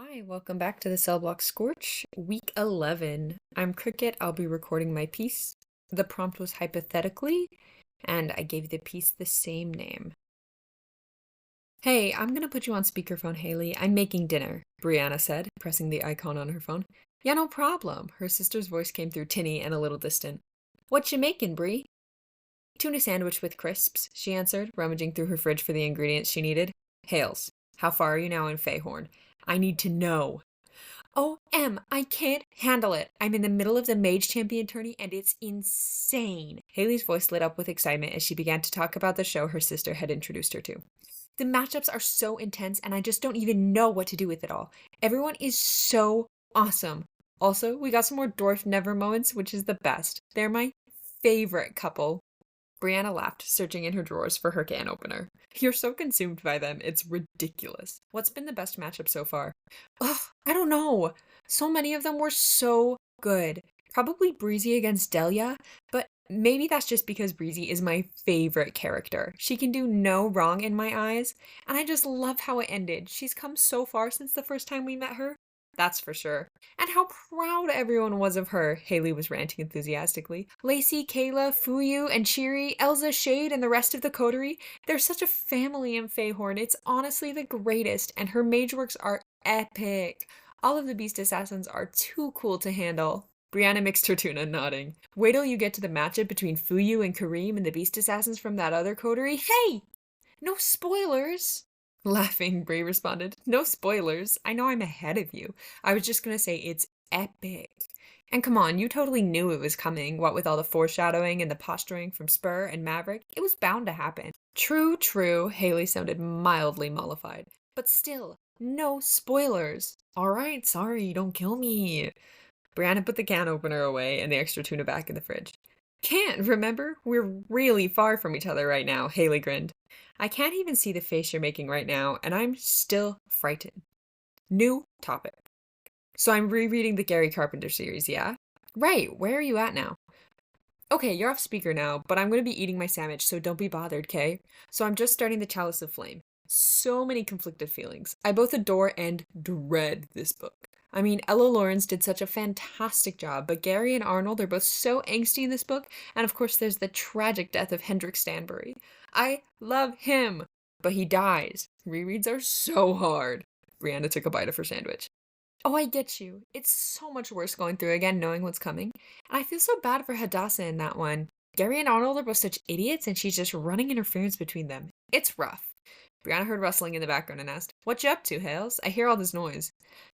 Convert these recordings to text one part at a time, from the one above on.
Hi, welcome back to the cellblock Scorch, week 11. I'm Cricket. I'll be recording my piece. The prompt was hypothetically, and I gave the piece the same name. Hey, I'm gonna put you on speakerphone, Haley. I'm making dinner, Brianna said, pressing the icon on her phone. Yeah, no problem. Her sister's voice came through tinny and a little distant. What you making, Brie? Tuna sandwich with crisps, she answered, rummaging through her fridge for the ingredients she needed. Hales, how far are you now in Fayhorn? I need to know. Oh, I can't handle it. I'm in the middle of the Mage Champion tourney and it's insane. Haley's voice lit up with excitement as she began to talk about the show her sister had introduced her to. The matchups are so intense and I just don't even know what to do with it all. Everyone is so awesome. Also, we got some more Dwarf Never moments, which is the best. They're my favorite couple. Brianna laughed, searching in her drawers for her can opener. You're so consumed by them, it's ridiculous. What's been the best matchup so far? Ugh, I don't know. So many of them were so good. Probably Breezy against Delia, but maybe that's just because Breezy is my favorite character. She can do no wrong in my eyes, and I just love how it ended. She's come so far since the first time we met her. That's for sure. And how proud everyone was of her, Haley was ranting enthusiastically. Lacey, Kayla, Fuyu, and Cheery, Elza, Shade, and the rest of the coterie, they're such a family in Fayhorn. It's honestly the greatest, and her mage works are epic. All of the beast assassins are too cool to handle. Brianna mixed her tuna, nodding. Wait till you get to the matchup between Fuyu and Kareem and the beast assassins from that other coterie. Hey! No spoilers! Laughing, Bray responded. No spoilers. I know I'm ahead of you. I was just gonna say it's epic. And come on, you totally knew it was coming, what with all the foreshadowing and the posturing from Spur and Maverick. It was bound to happen. True, true. Haley sounded mildly mollified. But still, no spoilers. All right, sorry, don't kill me. Brianna put the can opener away and the extra tuna back in the fridge. Can't, remember? We're really far from each other right now, Haley grinned. I can't even see the face you're making right now, and I'm still frightened. New topic. So I'm rereading the Gary Carpenter series, yeah? Right, where are you at now? Okay, you're off speaker now, but I'm gonna be eating my sandwich, so don't be bothered, Kay? So I'm just starting the Chalice of Flame. So many conflicted feelings. I both adore and dread this book. I mean, Ella Lawrence did such a fantastic job, but Gary and Arnold are both so angsty in this book, and of course there's the tragic death of Hendrik Stanbury. I love him, but he dies. Rereads are so hard. Brianna took a bite of her sandwich. Oh, I get you. It's so much worse going through again knowing what's coming. And I feel so bad for Hadassah in that one. Gary and Arnold are both such idiots, and she's just running interference between them. It's rough. Brianna heard rustling in the background and asked, What you up to, Hales? I hear all this noise.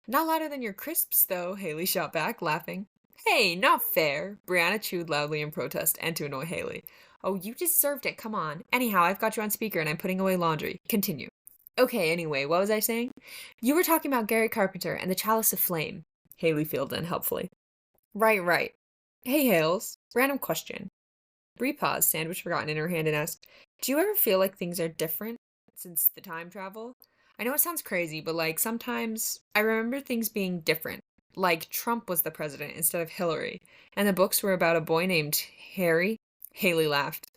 Not louder than your crisps, though, Haley shot back, laughing. Hey, not fair. Brianna chewed loudly in protest and to annoy Haley. Oh, you deserved it, come on. Anyhow, I've got you on speaker and I'm putting away laundry. Continue. Okay, anyway, what was I saying? You were talking about Gary Carpenter and the Chalice of Flame. Haley filled in helpfully. Right, right. Hey, Hales. Random question. Bree paused, sandwich forgotten in her hand, and asked, Do you ever feel like things are different since the time travel? I know it sounds crazy, but like sometimes I remember things being different. Like Trump was the president instead of Hillary, and the books were about a boy named Harry. Haley laughed.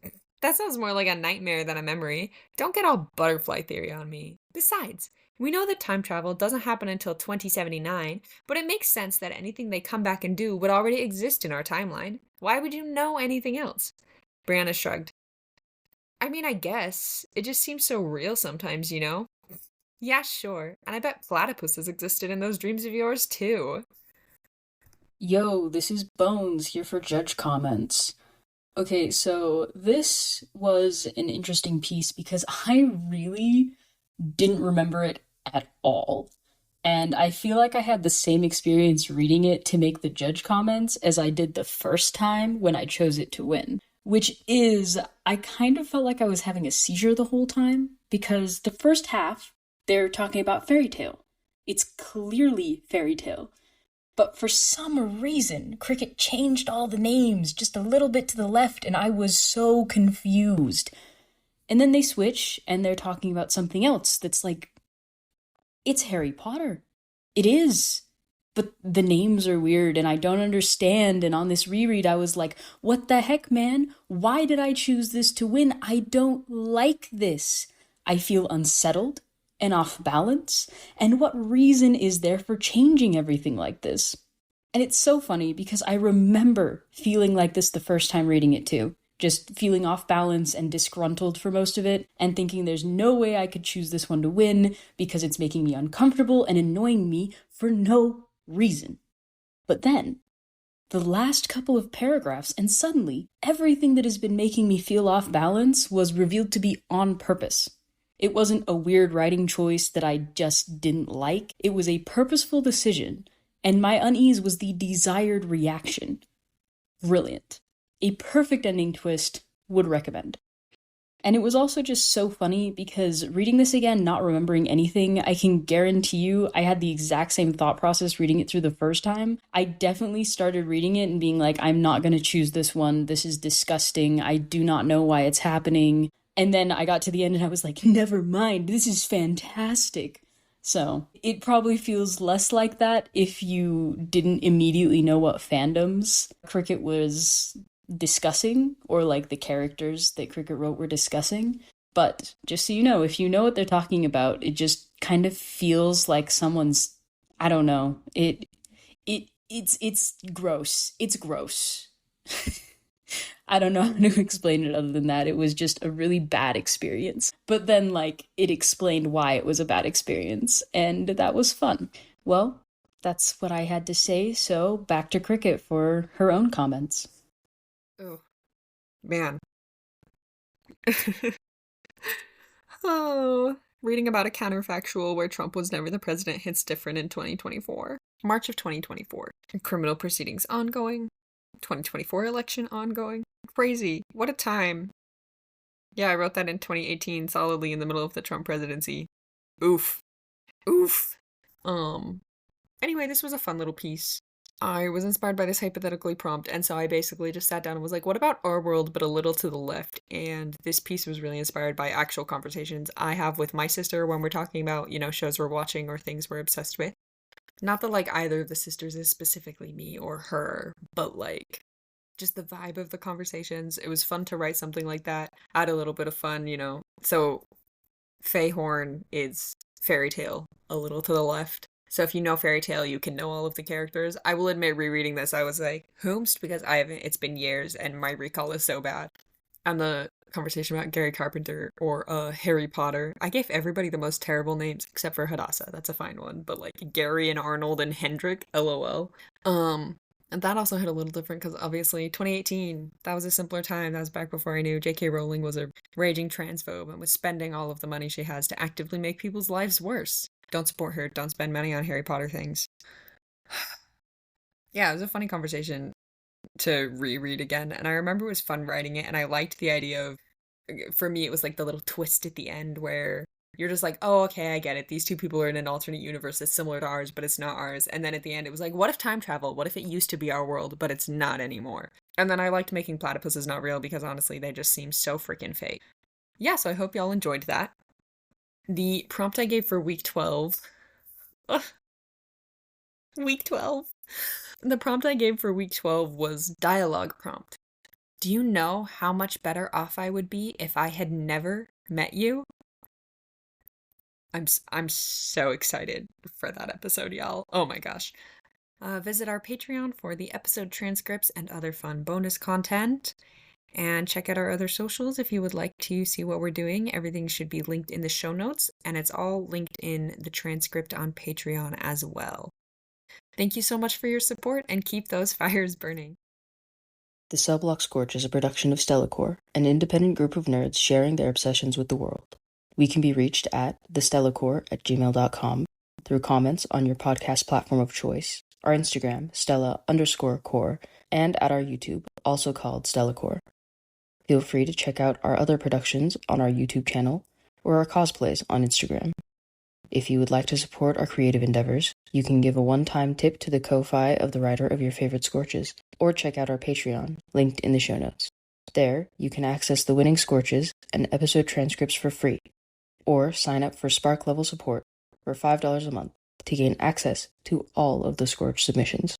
That sounds more like a nightmare than a memory. Don't get all butterfly theory on me. Besides, we know that time travel doesn't happen until 2079, but it makes sense that anything they come back and do would already exist in our timeline. Why would you know anything else? Brianna shrugged. I mean, I guess. It just seems so real sometimes, you know? Yeah, sure. And I bet platypuses existed in those dreams of yours, too. Yo, this is Bones here for Judge Comments. Okay, so this was an interesting piece because I really didn't remember it at all. And I feel like I had the same experience reading it to make the judge comments as I did the first time when I chose it to win. Which is, I kind of felt like I was having a seizure the whole time because the first half, they're talking about fairy tale. It's clearly fairy tale. But for some reason, Cricket changed all the names just a little bit to the left, and I was so confused. And then they switch, and they're talking about something else that's like, it's Harry Potter. It is. But the names are weird, and I don't understand, and on this reread I was like, what the heck, man? Why did I choose this to win? I don't like this. I feel unsettled. and off balance? And what reason is there for changing everything like this? And it's so funny because I remember feeling like this the first time reading it too. Just feeling off balance and disgruntled for most of it, and thinking there's no way I could choose this one to win because it's making me uncomfortable and annoying me for no reason. But then, the last couple of paragraphs, and suddenly, everything that has been making me feel off balance was revealed to be on purpose. It wasn't a weird writing choice that I just didn't like. It was a purposeful decision, and my unease was the desired reaction. Brilliant. A perfect ending twist, would recommend. And it was also just so funny because reading this again, not remembering anything, I can guarantee you I had the exact same thought process reading it through the first time. I definitely started reading it and being like, I'm not going to choose this one. This is disgusting. I do not know why it's happening. And then I got to the end and I was like, never mind. This is fantastic. So it probably feels less like that if you didn't immediately know what fandoms Cricket was discussing, or like the characters that Cricket wrote were discussing. But just so you know, if you know what they're talking about, it just kind of feels like someone's, I don't know, it's gross. It's gross. I don't know how to explain it other than that. It was just a really bad experience. But then, like, it explained why it was a bad experience, and that was fun. Well, that's what I had to say, so back to Cricket for her own comments. Oh, man. Oh, reading about a counterfactual where Trump was never the president hits different in 2024. March of 2024. Criminal proceedings ongoing. 2024 election ongoing. Crazy. What a time. Yeah, I wrote that in 2018, solidly in the middle of the Trump presidency. Oof. Oof. Anyway, this was a fun little piece. I was inspired by this hypothetically prompt, and so I basically just sat down and was like, what about our world, but a little to the left? And this piece was really inspired by actual conversations I have with my sister when we're talking about, shows we're watching or things we're obsessed with. Not that, like, either of the sisters is specifically me or her, but, like, just the vibe of the conversations. It was fun to write something like that. Add a little bit of fun, So, Faye Horn is Fairy Tale, a little to the left. So if you know Fairy Tale, you can know all of the characters. I will admit, rereading this, I was like, whomst? Because it's been years and my recall is so bad. And the conversation about Gary Carpenter or Harry Potter, I gave everybody the most terrible names except for Hadassah. That's a fine one. But like Gary and Arnold and Hendrik, LOL. And that also hit a little different because obviously 2018, that was a simpler time. That was back before I knew J.K. Rowling was a raging transphobe and was spending all of the money she has to actively make people's lives worse. Don't support her. Don't spend money on Harry Potter things. Yeah, it was a funny conversation to reread again. And I remember it was fun writing it. And I liked the idea of, for me, it was like the little twist at the end where you're just like, oh, okay, I get it. These two people are in an alternate universe that's similar to ours, but it's not ours. And then at the end, it was like, what if time travel? What if it used to be our world, but it's not anymore? And then I liked making platypuses not real because honestly, they just seem so freaking fake. Yeah, so I hope y'all enjoyed that. The prompt I gave for week 12. Ugh. Week 12. The prompt I gave for week 12 was dialogue prompt. Do you know how much better off I would be if I had never met you? I'm so excited for that episode, y'all. Oh my gosh. Visit our Patreon for the episode transcripts and other fun bonus content. And check out our other socials if you would like to see what we're doing. Everything should be linked in the show notes, and it's all linked in the transcript on Patreon as well. Thank you so much for your support, and keep those fires burning. The Cellblock Scorch is a production of Stellacore, an independent group of nerds sharing their obsessions with the world. We can be reached at thestellacore@gmail.com, through comments on your podcast platform of choice, our Instagram, Stella_core, and at our YouTube, also called Stellacore. Feel free to check out our other productions on our YouTube channel or our cosplays on Instagram. If you would like to support our creative endeavors, you can give a one-time tip to the Ko-Fi of the writer of your favorite Scorches, or check out our Patreon, linked in the show notes. There, you can access the winning Scorches and episode transcripts for free, or sign up for Spark level support for $5 a month to gain access to all of the Scorch submissions.